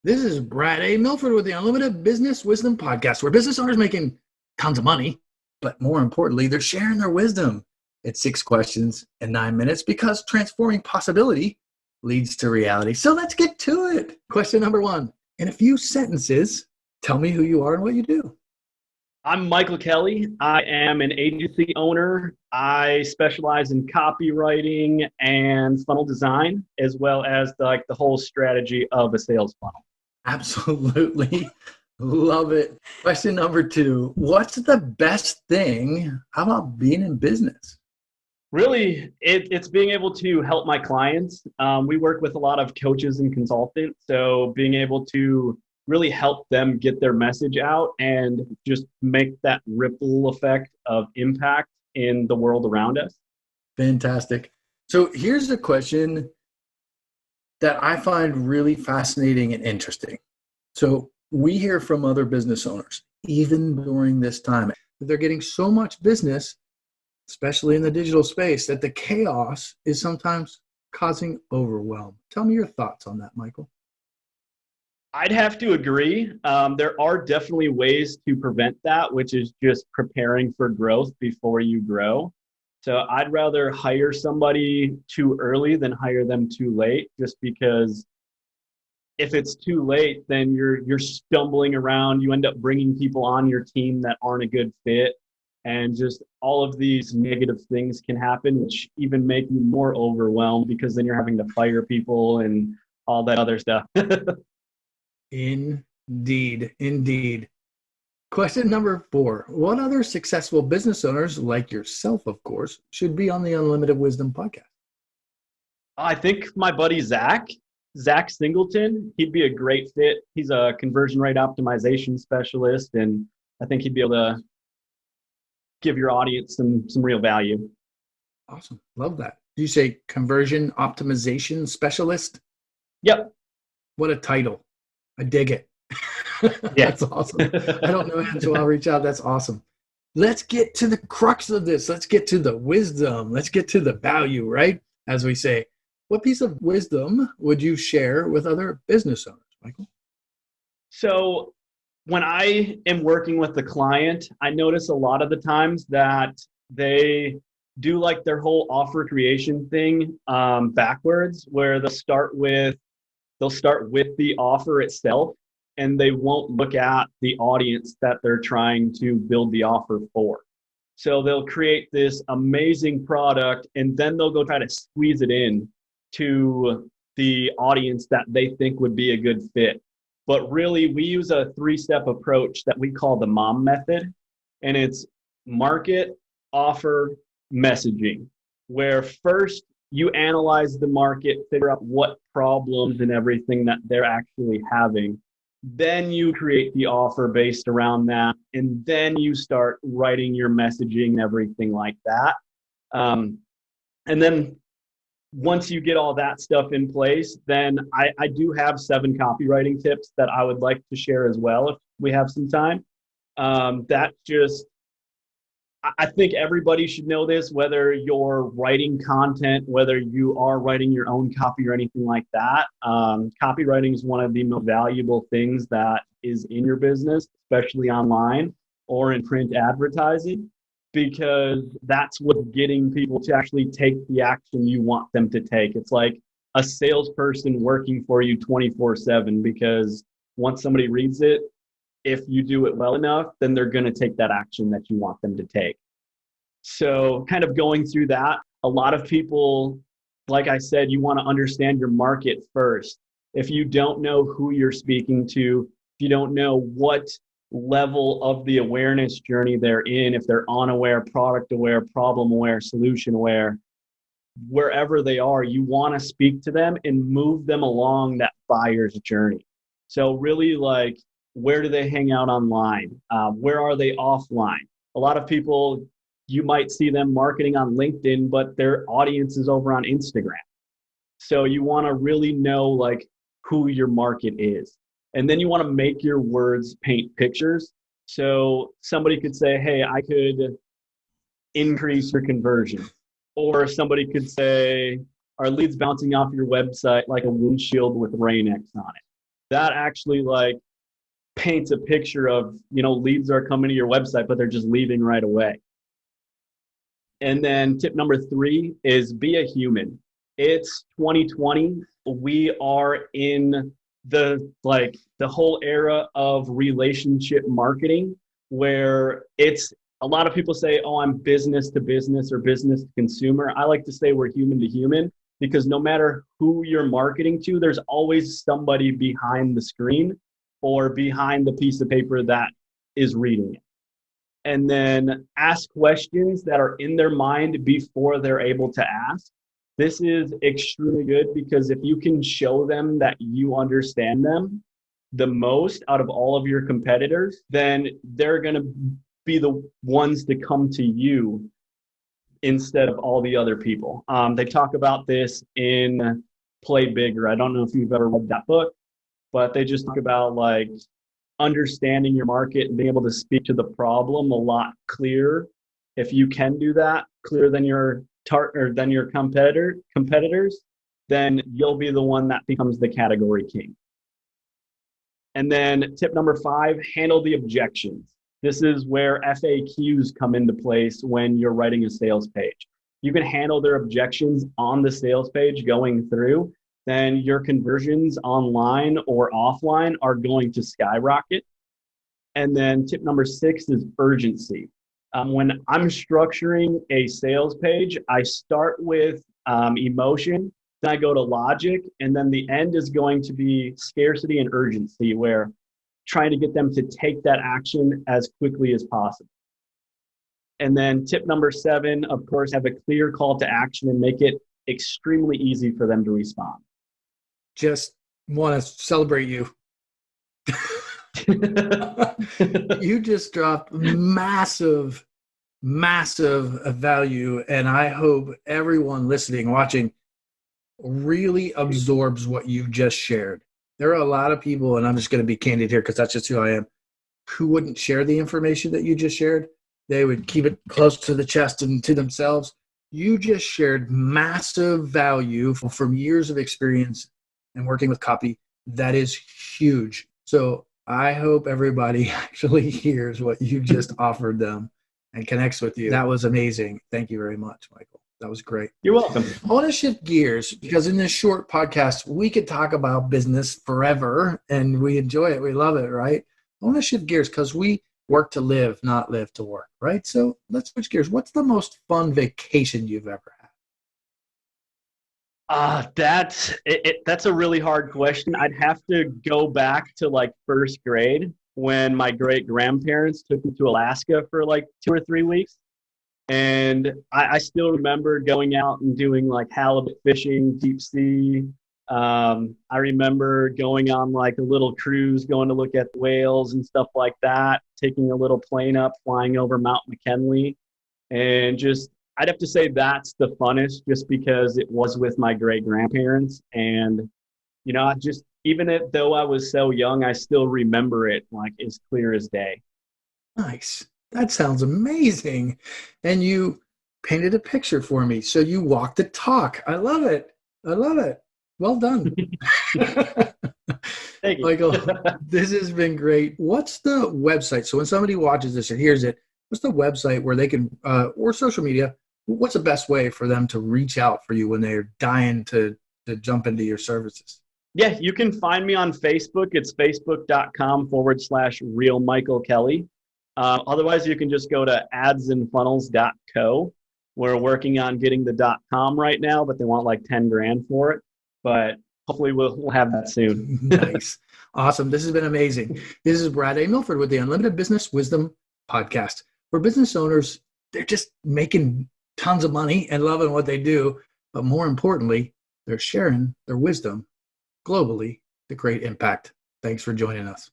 This is Brad A. Milford with the Unlimited Business Wisdom Podcast, where business owners making tons of money, but more importantly, they're sharing their wisdom. It's 6 questions in 9 minutes because transforming possibility leads to reality. So let's get to it. Question number 1. In a few sentences, tell me who you are and what you do. I'm Michael Kelly. I am an agency owner. I specialize in copywriting and funnel design, as well as the whole strategy of a sales funnel. Absolutely. Love it. Question number 2. What's the best thing about being in business? Really, it's being able to help my clients. We work with a lot of coaches and consultants, so being able to really help them get their message out and just make that ripple effect of impact in the world around us. Fantastic. So here's a question that I find really fascinating and interesting. So we hear from other business owners, even during this time, that they're getting so much business, especially in the digital space, that the chaos is sometimes causing overwhelm. Tell me your thoughts on that, Michael. I'd have to agree. There are definitely ways to prevent that, which is just preparing for growth before you grow. So I'd rather hire somebody too early than hire them too late, just because if it's too late, then you're stumbling around. You end up bringing people on your team that aren't a good fit, and just all of these negative things can happen, which even make you more overwhelmed because then you're having to fire people and all that other stuff. Indeed. Indeed. Question number 4. What other successful business owners, like yourself, of course, should be on the Unlimited Wisdom podcast? I think my buddy Zach Singleton, he'd be a great fit. He's a conversion rate optimization specialist, and I think he'd be able to give your audience some real value. Awesome. Love that. Do you say conversion optimization specialist? Yep. What a title. I dig it. Yeah. That's awesome. I don't know him, so I'll reach out. That's awesome. Let's get to the crux of this. Let's get to the wisdom. Let's get to the value, right? As we say, what piece of wisdom would you share with other business owners, Michael? So when I am working with the client, I notice a lot of the times that they do like their whole offer creation thing backwards, where they'll start with the offer itself, and they won't look at the audience that they're trying to build the offer for. So they'll create this amazing product, and then they'll go try to squeeze it in to the audience that they think would be a good fit. But really, we use a 3-step approach that we call the MOM method, and it's market, offer, messaging, where first you analyze the market, figure out what problems and everything that they're actually having. Then you create the offer based around that, and then you start writing your messaging and everything like that. And then once you get all that stuff in place, then I do have 7 copywriting tips that I would like to share as well if we have some time. I think everybody should know this, whether you're writing content, whether you are writing your own copy or anything like that. Copywriting is one of the most valuable things that is in your business, especially online or in print advertising, because that's what's getting people to actually take the action you want them to take. It's like a salesperson working for you 24/7, because once somebody reads it, if you do it well enough, then they're going to take that action that you want them to take. So kind of going through that, a lot of people, like I said, you want to understand your market first. If you don't know who you're speaking to, if you don't know what level of the awareness journey they're in, if they're unaware, product aware, problem aware, solution aware, wherever they are, you want to speak to them and move them along that buyer's journey. So really, like, where do they hang out online? Where are they offline? A lot of people, you might see them marketing on LinkedIn, but their audience is over on Instagram. So you want to really know like who your market is. And then you want to make your words paint pictures. So somebody could say, hey, I could increase your conversion. Or somebody could say, are leads bouncing off your website like a windshield with Rain-X on it? that actually like paints a picture of, leads are coming to your website, but they're just leaving right away. And then tip number 3 is be a human. It's 2020. We are in the whole era of relationship marketing, where it's a lot of people say, oh, I'm business to business or business to consumer. I like to say we're human to human, because no matter who you're marketing to, there's always somebody behind the screen or behind the piece of paper that is reading it. And then ask questions that are in their mind before they're able to ask. This is extremely good, because if you can show them that you understand them the most out of all of your competitors, then they're going to be the ones to come to you instead of all the other people. They talk about this in Play Bigger. I don't know if you've ever read that book, but they just talk about like understanding your market and being able to speak to the problem a lot clearer. If you can do that clearer than your competitors, then you'll be the one that becomes the category king. And then tip number 5, handle the objections. This is where FAQs come into place when you're writing a sales page. You can handle their objections on the sales page going through, then your conversions online or offline are going to skyrocket. And then tip number 6 is urgency. When I'm structuring a sales page, I start with emotion, then I go to logic, and then the end is going to be scarcity and urgency, where trying to get them to take that action as quickly as possible. And then tip number 7, of course, have a clear call to action and make it extremely easy for them to respond. Just want to celebrate you. You just dropped massive value, and I hope everyone listening, watching, really absorbs what you've just shared. There are a lot of people, and I'm just going to be candid here because that's just who I am, who wouldn't share the information that you just shared. They would keep it close to the chest and to themselves. You just shared massive value from years of experience and working with copy. That is huge. So I hope everybody actually hears what you just offered them and connects with you. That was amazing. Thank you very much, Michael. That was great. You're welcome. I want to shift gears, because in this short podcast, we could talk about business forever, and we enjoy it. We love it, right? I want to shift gears because we work to live, not live to work, right? So let's switch gears. What's the most fun vacation you've ever had? That's a really hard question. I'd have to go back to like first grade when my great grandparents took me to Alaska for like 2 or 3 weeks. And I still remember going out and doing like halibut fishing, deep sea. I remember going on like a little cruise, going to look at whales and stuff like that, taking a little plane up, flying over Mount McKinley. And just, I'd have to say that's the funnest, just because it was with my great grandparents. And, I just, though I was so young, I still remember it like as clear as day. Nice. That sounds amazing. And you painted a picture for me. So you walked the talk. I love it. Well done. Thank you. Michael, this has been great. What's the website? So when somebody watches this and hears it, what's the website where they can, or social media, what's the best way for them to reach out for you when they're dying to jump into your services? Yeah, you can find me on Facebook. It's facebook.com/Real Michael Kelly. Otherwise, you can just go to adsandfunnels.co. We're working on getting the .com right now, but they want like 10 grand for it. But hopefully we'll have that soon. Nice. Awesome. This has been amazing. This is Brad A. Milford with the Unlimited Business Wisdom Podcast, where business owners, they're just making tons of money and loving what they do. But more importantly, they're sharing their wisdom globally to create impact. Thanks for joining us.